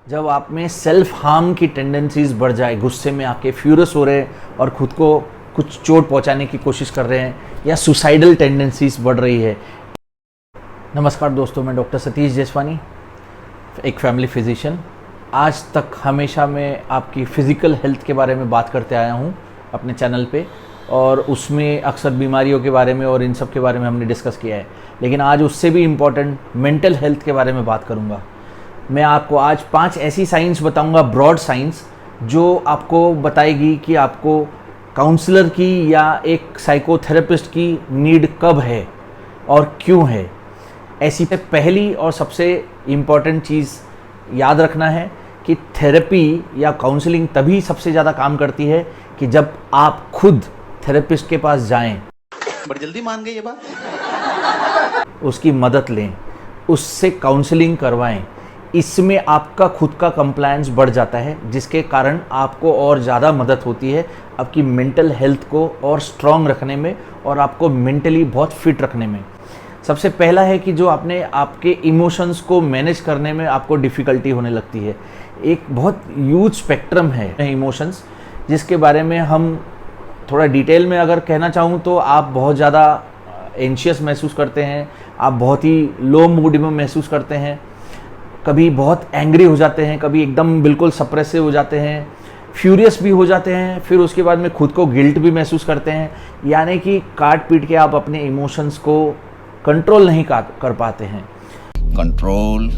जब आप में सेल्फ हार्म की टेंडेंसीज बढ़ जाए, गुस्से में आके फ्यूरियस हो रहे हैं और खुद को कुछ चोट पहुंचाने की कोशिश कर रहे हैं या सुसाइडल टेंडेंसीज बढ़ रही है। नमस्कार दोस्तों, मैं डॉक्टर सतीश जेसवानी, एक फैमिली फिजिशियन। आज तक हमेशा मैं आपकी फ़िज़िकल हेल्थ के बारे में बात करते आया हूँ अपने चैनल पे, और उसमें अक्सर बीमारियों के बारे में और इन सब के बारे में हमने डिस्कस किया है। लेकिन आज उससे भी इम्पॉर्टेंट मेंटल हेल्थ के बारे में बात करूँगा। मैं आपको आज 5 ऐसी साइंस बताऊंगा, ब्रॉड साइंस, जो आपको बताएगी कि आपको काउंसलर की या एक साइकोथेरेपिस्ट की नीड कब है और क्यों है। ऐसी पहली और सबसे इम्पॉर्टेंट चीज़ याद रखना है कि थेरेपी या काउंसलिंग तभी सबसे ज़्यादा काम करती है कि जब आप खुद थेरेपिस्ट के पास जाएं, बड़ी जल्दी मान गई ये बात, उसकी मदद लें, उससे काउंसलिंग करवाएं। इसमें आपका खुद का कंप्लायंस बढ़ जाता है, जिसके कारण आपको और ज़्यादा मदद होती है आपकी मेंटल हेल्थ को और स्ट्रॉन्ग रखने में और आपको मेंटली बहुत फिट रखने में। सबसे पहला है कि जो आपके इमोशंस को मैनेज करने में आपको डिफ़िकल्टी होने लगती है। एक बहुत ह्यूज स्पेक्ट्रम है इमोशंस, जिसके बारे में हम थोड़ा डिटेल में अगर कहना चाहूँ तो आप बहुत ज़्यादा एंशियस महसूस करते हैं, आप बहुत ही लो मूड में महसूस करते हैं, कभी बहुत एंग्री हो जाते हैं, कभी एकदम बिल्कुल सप्रेसिव हो जाते हैं, फ्यूरियस भी हो जाते हैं, फिर उसके बाद में खुद को गिल्ट भी महसूस करते हैं। यानी कि काट पीट के आप अपने इमोशंस को कंट्रोल नहीं कर पाते हैं। कंट्रोल,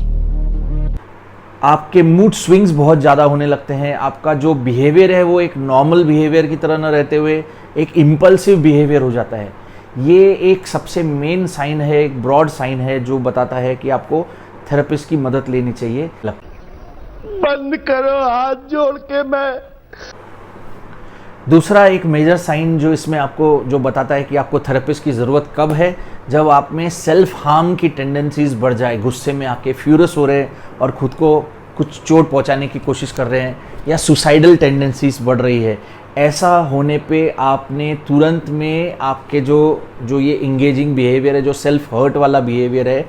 आपके मूड स्विंग्स बहुत ज़्यादा होने लगते हैं। आपका जो बिहेवियर है वो एक नॉर्मल बिहेवियर की तरह न रहते हुए एक इम्पल्सिव बिहेवियर हो जाता है। ये एक सबसे मेन साइन है, एक ब्रॉड साइन है जो बताता है कि आपको थेरेपिस्ट की मदद लेनी चाहिए। बंद करो हाथ जोड़ के। मैं दूसरा एक मेजर साइन जो इसमें आपको जो बताता है कि आपको थेरेपिस्ट की ज़रूरत कब है, जब आप में सेल्फ हार्म की टेंडेंसीज बढ़ जाए, गुस्से में आके फ्यूरियस हो रहे हैं और खुद को कुछ चोट पहुंचाने की कोशिश कर रहे हैं या सुसाइडल टेंडेंसीज बढ़ रही है। ऐसा होने पे आपने तुरंत में आपके जो ये इंगेजिंग बिहेवियर है, जो सेल्फ हर्ट वाला बिहेवियर है,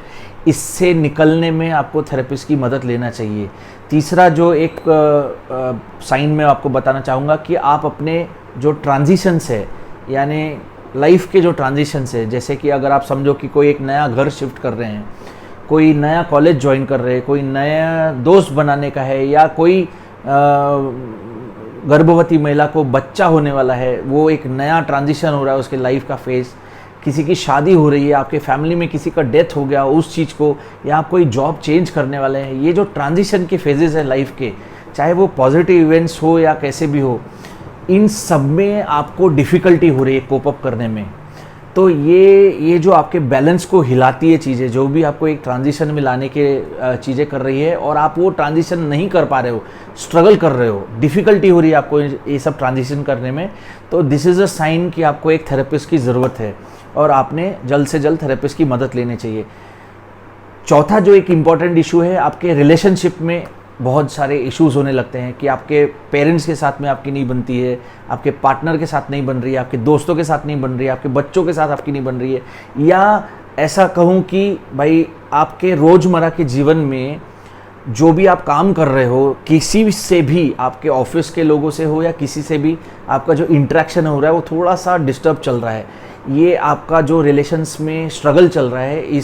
इससे निकलने में आपको थेरेपिस्ट की मदद लेना चाहिए। तीसरा जो एक साइन मैं आपको बताना चाहूँगा कि आप अपने जो ट्रांजिशंस है, यानी लाइफ के जो ट्रांजिशंस है, जैसे कि अगर आप समझो कि कोई एक नया घर शिफ्ट कर रहे हैं, कोई नया कॉलेज ज्वाइन कर रहे हैं, कोई नया दोस्त बनाने का है, या कोई गर्भवती महिला को बच्चा होने वाला है, वो एक नया ट्रांजिशन हो रहा है उसके लाइफ का फेज़, किसी की शादी हो रही है, आपके फैमिली में किसी का डेथ हो गया उस चीज़ को, या आप कोई जॉब चेंज करने वाले हैं। ये जो ट्रांजिशन के फेजेस है लाइफ के, चाहे वो पॉजिटिव इवेंट्स हो या कैसे भी हो, इन सब में आपको डिफ़िकल्टी हो रही है कोप अप करने में। तो ये जो आपके बैलेंस को हिलाती है चीज़ें, जो भी आपको एक ट्रांजिशन में लाने के चीज़ें कर रही है और आप वो ट्रांजिशन नहीं कर पा रहे हो, स्ट्रगल कर रहे हो, डिफ़िकल्टी हो रही है आपको ये सब ट्रांजिशन करने में, तो दिस इज़ अ साइन कि आपको एक थेरेपिस्ट की ज़रूरत है और आपने जल्द से जल्द थेरेपिस्ट की मदद लेनी चाहिए। चौथा जो एक इम्पॉर्टेंट इशू है, आपके रिलेशनशिप में बहुत सारे इश्यूज़ होने लगते हैं कि आपके पेरेंट्स के साथ में आपकी नहीं बनती है, आपके पार्टनर के साथ नहीं बन रही है, आपके दोस्तों के साथ नहीं बन रही है, आपके बच्चों के साथ आपकी नहीं बन रही है, या ऐसा कहूँ कि भाई आपके रोज़मर्रा के जीवन में जो भी आप काम कर रहे हो, किसी से भी, आपके ऑफिस के लोगों से हो या किसी से भी आपका जो इंटरेक्शन हो रहा है वो थोड़ा सा डिस्टर्ब चल रहा है, ये आपका जो रिलेशंस में स्ट्रगल चल रहा है,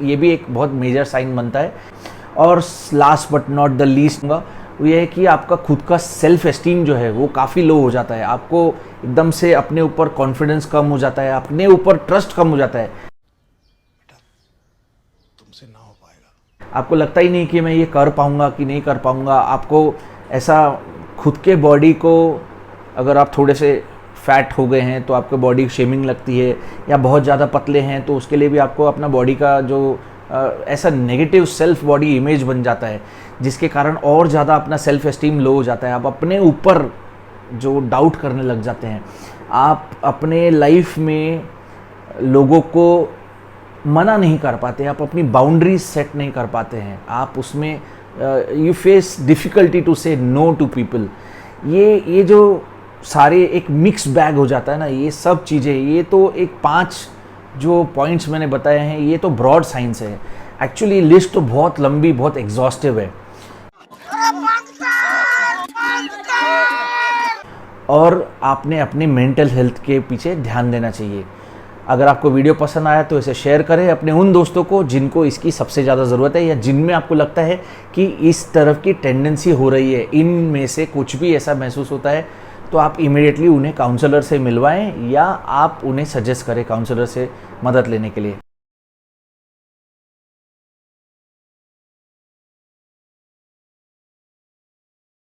ये भी एक बहुत मेजर साइन बनता है। और last but not the least वो ये है कि आपका खुद का सेल्फ एस्टीम जो है वो काफ़ी लो हो जाता है। आपको एकदम से अपने ऊपर कॉन्फिडेंस कम हो जाता है, अपने ऊपर ट्रस्ट कम हो जाता है। तुमसे ना हो पाएगा। आपको लगता ही नहीं कि मैं ये कर पाऊँगा कि नहीं कर पाऊँगा। आपको ऐसा खुद के बॉडी को, अगर आप थोड़े से फैट हो गए हैं तो आपको बॉडी शेमिंग लगती है, या बहुत ज़्यादा पतले हैं तो उसके लिए भी आपको अपना बॉडी का जो ऐसा नेगेटिव सेल्फ बॉडी इमेज बन जाता है, जिसके कारण और ज़्यादा अपना सेल्फ एस्टीम लो हो जाता है। आप अपने ऊपर जो डाउट करने लग जाते हैं, आप अपने लाइफ में लोगों को मना नहीं कर पाते, आप अपनी बाउंड्रीज सेट नहीं कर पाते हैं, आप उसमें यू फेस डिफ़िकल्टी टू से नो टू पीपल। ये जो सारे एक मिक्स बैग हो जाता है ना, ये सब चीज़ें, ये तो एक 5 जो पॉइंट्स मैंने बताए हैं, ये तो ब्रॉड साइंस है। एक्चुअली लिस्ट तो बहुत लंबी, बहुत एग्जॉस्टिव है। और आपने अपनी मेंटल हेल्थ के पीछे ध्यान देना चाहिए। अगर आपको वीडियो पसंद आया तो इसे शेयर करें अपने उन दोस्तों को जिनको इसकी सबसे ज़्यादा ज़रूरत है, या जिनमें आपको लगता है कि इस तरफ की टेंडेंसी हो रही है, इनमें से कुछ भी ऐसा महसूस होता है, तो आप इमीडिएटली उन्हें काउंसलर से मिलवाएं या आप उन्हें सजेस्ट करें काउंसलर से मदद लेने के लिए।